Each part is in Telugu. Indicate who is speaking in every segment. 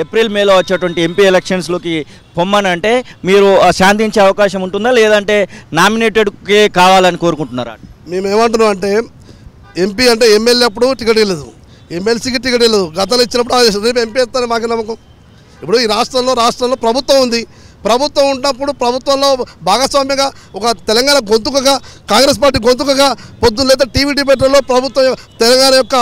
Speaker 1: ఏప్రిల్ మేలో వచ్చేటువంటి ఎంపీ ఎలక్షన్స్లోకి పొమ్మని అంటే మీరు శాంతించే అవకాశం ఉంటుందా, లేదంటే నామినేటెడ్కే కావాలని కోరుకుంటున్నారా?
Speaker 2: మేము ఏమంటున్నాం అంటే ఎంపీ అంటే ఎమ్మెల్యే అప్పుడు టికెట్ ఇవ్వలేదు, ఎమ్మెల్సీకి టికెట్ ఇవ్వలేదు, గతంలో ఇచ్చినప్పుడు రేపు ఎంపీ ఇస్తారని మాకు నమ్మకం. ఇప్పుడు ఈ రాష్ట్రంలో ప్రభుత్వం ఉంది, ప్రభుత్వం ఉన్నప్పుడు ప్రభుత్వంలో భాగస్వామ్యంగా ఒక తెలంగాణ గొంతుకగా కాంగ్రెస్ పార్టీ గొంతుకగా పొద్దున్న లేదా టీవీ డిబేట్లలో ప్రభుత్వం తెలంగాణ యొక్క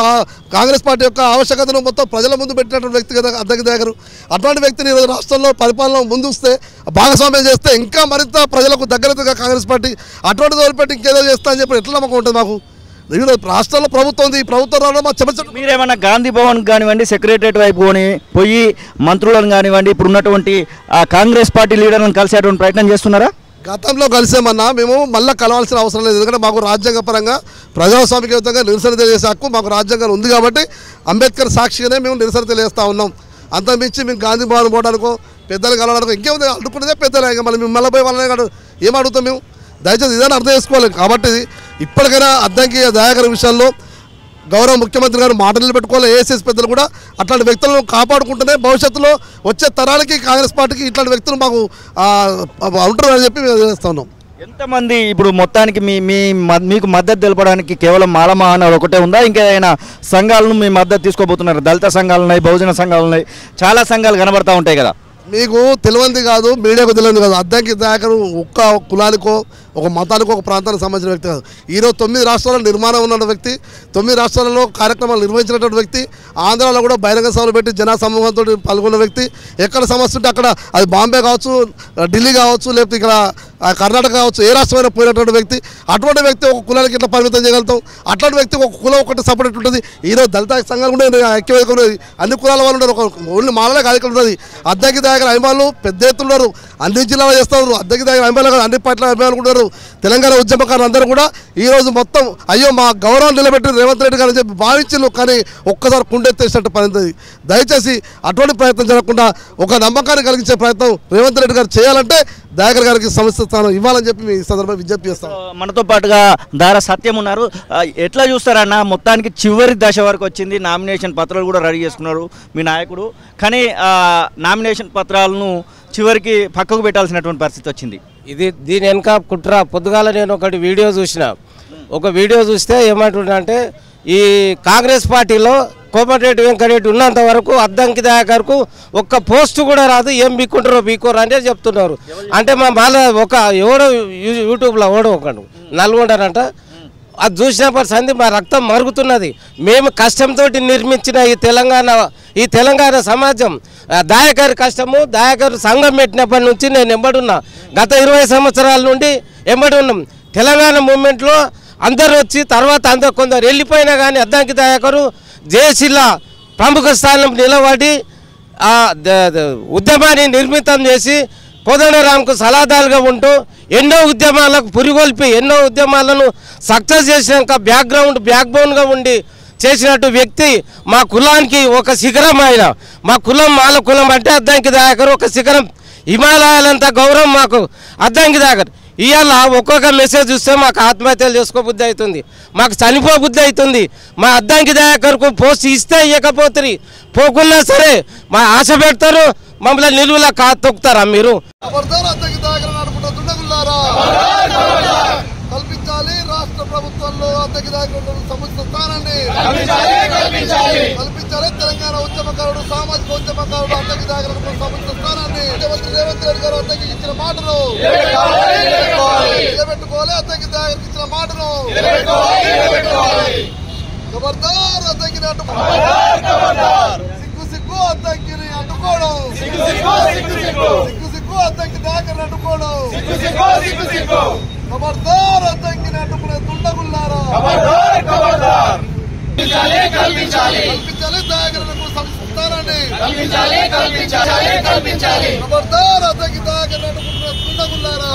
Speaker 2: కాంగ్రెస్ పార్టీ యొక్క ఆవశ్యకతను మొత్తం ప్రజల ముందు పెట్టినటువంటి వ్యక్తి కదా అద్దెకి దగ్గర. అటువంటి వ్యక్తిని ఈరోజు రాష్ట్రంలో పరిపాలన ముందుస్తే భాగస్వామ్యం చేస్తే ఇంకా మరింత ప్రజలకు దగ్గరగా కాంగ్రెస్ పార్టీ అటువంటి వదిలిపెట్టి ఇంకేదో చేస్తా అని చెప్పి ఎట్లా నమ్మకం ఉంటుంది మాకు? రాష్ట్రంలో ప్రభుత్వం ఉంది, ప్రభుత్వం రావడం మా చెమచ.
Speaker 1: మీరేమన్నా గాంధీ భవన్ కానివ్వండి, సెక్రటరియట్ వైపు పోయి మంత్రులను కానివ్వండి, ఇప్పుడు ఉన్నటువంటి కాంగ్రెస్ పార్టీ లీడర్లను కలిసేటువంటి ప్రయత్నం చేస్తున్నారా?
Speaker 2: గతంలో కలిసామన్నా, మేము మళ్ళీ కలవాల్సిన అవసరం లేదు. ఎందుకంటే మాకు రాజ్యాంగపరంగా ప్రజాస్వామికయుతంగా నిరసన తెలియజేసే హక్కు మాకు రాజ్యాంగం ఉంది కాబట్టి అంబేద్కర్ సాక్షిగానే మేము నిరసన తెలియజేస్తూ ఉన్నాం. అంతమించి మేము గాంధీ భవన్ పోవడానికో పెద్దలు కలవడానికో ఇంకేముంది, అడ్డుకునేదే పెద్దలు. ఇంకా మళ్ళీ మళ్ళీ పోయి వాళ్ళని ఏం అడుగుతాం మేము? దయచేసి ఇదని అర్థం చేసుకోవాలి. కాబట్టి ఇప్పటికైనా అద్దంకి దయాకర్ విషయాల్లో గౌరవ ముఖ్యమంత్రి గారు మాట నిలబెట్టుకోవాలి. ఏఎస్ఎస్ పెద్దలు కూడా అట్లాంటి వ్యక్తులను కాపాడుకుంటేనే భవిష్యత్తులో వచ్చే తరాలకి కాంగ్రెస్ పార్టీకి ఇట్లాంటి వ్యక్తులు మాకు ఉంటారని చెప్పి మేము చేస్తూ ఉన్నాం.
Speaker 1: ఎంతమంది ఇప్పుడు మొత్తానికి మీకు మద్దతు తెలపడానికి కేవలం మాలమహానాడు ఒకటే ఉందా, ఇంకేదైనా సంఘాలను మీ మద్దతు తీసుకోబోతున్నారు? దళిత సంఘాలు ఉన్నాయి, బహుజన సంఘాలు ఉన్నాయి, చాలా సంఘాలు కనబడతా ఉంటాయి కదా.
Speaker 2: మీకు తెలియంది కాదు, మీడియాకు తెలియదు కాదు, అద్దంకి దయాకర్ ఒక్క కులానికో ఒక మతానికో ఒక ప్రాంతానికి సంబంధించిన వ్యక్తి కాదు. ఈరోజు 9 రాష్ట్రాల్లో నిర్మాణం ఉన్న వ్యక్తి, 9 రాష్ట్రాలలో కార్యక్రమాలు నిర్వహించినటువంటి వ్యక్తి, ఆంధ్రాలో కూడా బహిరంగ సభలు పెట్టి జన సమూహంతో పాల్గొన్న వ్యక్తి. ఎక్కడ సమస్య ఉంటే అక్కడ, అది బాంబే కావచ్చు, ఢిల్లీ కావచ్చు, లేకపోతే ఇక్కడ కర్ణాటక కావచ్చు, ఏ రాష్ట్రమైనా పోయినటువంటి వ్యక్తి. అటువంటి వ్యక్తి ఒక కులానికి ఇట్లా పరిమితం చేయగలుగుతాం. అట్లాంటి వ్యక్తి ఒక కులం ఒకటి సపరేట్ ఉంటుంది. ఈరోజు దళిత సంఘాలు కూడా ఐక్యవేదిక ఉన్నది, అన్ని కులాల వాళ్ళు ఉన్నారు, ఒక ఓన్లీ మాలలే కార్యక్రమం ఉంటుంది. అద్దంకి దయాకర్ అభిమానులు పెద్ద ఎత్తున ఉన్నారు, అన్ని జిల్లాలో చేస్తారు. అద్దంకి దయాకర్ అభిమానులు అన్ని పార్టీల అభిమానులు ఉన్నారు. తెలంగాణ ఉద్యమకారులు అందరూ కూడా ఈరోజు మొత్తం అయ్యో మా గౌరవం నిలబెట్టి రేవంత్ రెడ్డి గారు అని చెప్పి భావించు, కానీ ఒక్కసారి కుండెత్తేసినట్టు పనిది. దయచేసి అటువంటి ప్రయత్నం జరగకుండా ఒక నమ్మకాన్ని కలిగించే ప్రయత్నం రేవంత్ రెడ్డి గారు చేయాలంటే దయాకర్ గారికి సమస్య స్థానం ఇవ్వాలని చెప్పి మీ సందర్భంగా విజ్ఞప్తి చేస్తాం.
Speaker 1: మనతో పాటుగా దారా సత్యం ఉన్నారు. ఎట్లా చూస్తారన్న, మొత్తానికి చివరి దశ వరకు వచ్చింది, నామినేషన్ పత్రాలు కూడా రెడీ చేసుకున్నారు మీ నాయకుడు, కానీ నామినేషన్ పత్రాలను చివరికి పక్కకు పెట్టాల్సినటువంటి పరిస్థితి వచ్చింది.
Speaker 3: దీని వెనక కుట్ర. పొద్దుగాల నేను ఒకటి వీడియో చూస్తే ఏమంటుంటే, ఈ కాంగ్రెస్ పార్టీలో కోమటిరెడ్డి వెంకటరెడ్డి ఉన్నంత వరకు అద్దంకి దయాకర్కు ఒక్క పోస్టు కూడా రాదు, ఏం బీక్కోరు అంటే చెప్తున్నారు. అంటే మా బాల ఒక ఎవడో యూట్యూబ్లో ఒకడు నల్గొండనంట, అది చూసినప్పటి సంది మా రక్తం మరుగుతున్నది. మేము కష్టంతో నిర్మించిన ఈ తెలంగాణ సమాజం, దయాకర్ కష్టము, దయాకర్ సంఘం పెట్టినప్పటి నుంచి నేను ఎంబడున్నా. గత 20 సంవత్సరాల నుండి ఎంబడి ఉన్నాం. తెలంగాణ మూమెంట్లో అందరు వచ్చి తర్వాత అందరు కొందరు వెళ్ళిపోయినా కానీ అద్దంకి దయాకరు జేసీలా ప్రముఖ స్థానం నిలబడి ఉద్యమాన్ని నిర్మితం చేసి కోదండరాంకు సలహాదారుగా ఉంటూ ఎన్నో ఉద్యమాలకు పురిగొల్పి ఎన్నో ఉద్యమాలను సక్సెస్ చేసినాక బ్యాక్బోన్గా ఉండి చేసినట్టు వ్యక్తి. మా కులానికి ఒక శిఖరం ఆయన. మా కులం మాల కులం అంటే అద్దంకి దయాకర్ ఒక శిఖరం. హిమాలయాలంతా గౌరవం మాకు అద్దంకి దయాకర్. ఇవాళ ఒక్కొక్క మెసేజ్ చూస్తే మాకు ఆత్మహత్యలు చేసుకోబుద్ధి అవుతుంది, మాకు చనిపోబుద్ధి అవుతుంది. మా అద్దంకి దయాకర్కు పోస్ట్ ఇస్తే ఇవ్వకపోతే పోకున్నా సరే మా ఆశ పెడతారు, మమ్మల్ని నిలువులా తొక్కుతారా మీరు?
Speaker 2: కల్పించాలి రాష్ట్ర ప్రభుత్వంలో అద్దెకి దయాకర్ సముచిత స్థానాన్ని కల్పించాలి. తెలంగాణ ఉద్యమకారుడు, సామాజిక ఉద్యమకారుడు అద్దెకి దయాకర్ సముచిత స్థానాన్ని ముఖ్యమంత్రి రేవంత్ రెడ్డి గారు అద్దెకి ఇచ్చిన మాటను నిలబెట్టుకోవాలి. అద్దెకి దయాకర్ ఇచ్చిన మాటను ఖబర్దార్ అద్దెకిని సిగ్గు అద్దెకిని అడ్డుకోవడం, సిగ్గు అద్దెకి దయాకర్ అడ్డుకోవడం. ఖబర్దార్ అద్దంకిని అడ్డుకునే దుండగుల్లారా, కల్పించాలి దయాకర్లకు సంస్థానాన్ని, ఖబర్దార్ అద్దంకి దయాకర్ అడ్డుకునే దుండగుల్లారా.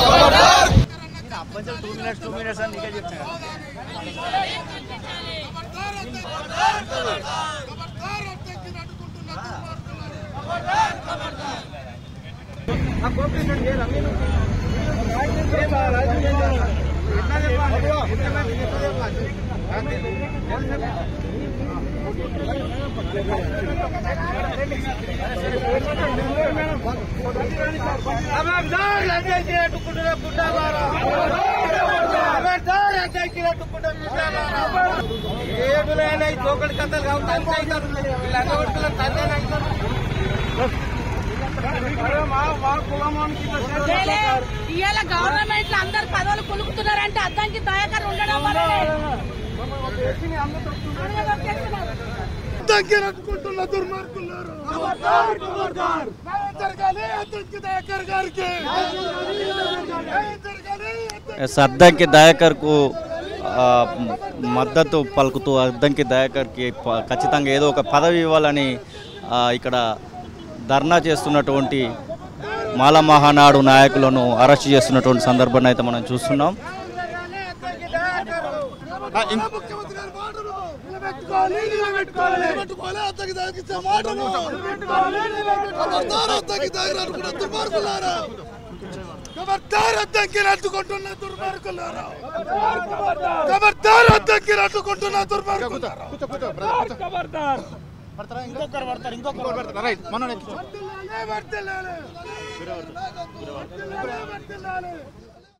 Speaker 4: ఇవాళ గవర్నమెంట్ లో అందరు పదవులు కొలుపుతున్నారంటే అద్దంకి దయాకర్ ఉండడం వల్ల
Speaker 1: అద్దంకి దయాకర్కు మద్దతు పలుకుతూ అద్దంకి దయాకర్కి ఖచ్చితంగా ఏదో ఒక పదవి ఇవ్వాలని ఇక్కడ ధర్నా చేస్తున్నటువంటి మాల మహానాడు నాయకులను అరెస్ట్ చేస్తున్నటువంటి సందర్భాన్ని అయితే మనం చూస్తున్నాం.
Speaker 5: ఇంకొకరు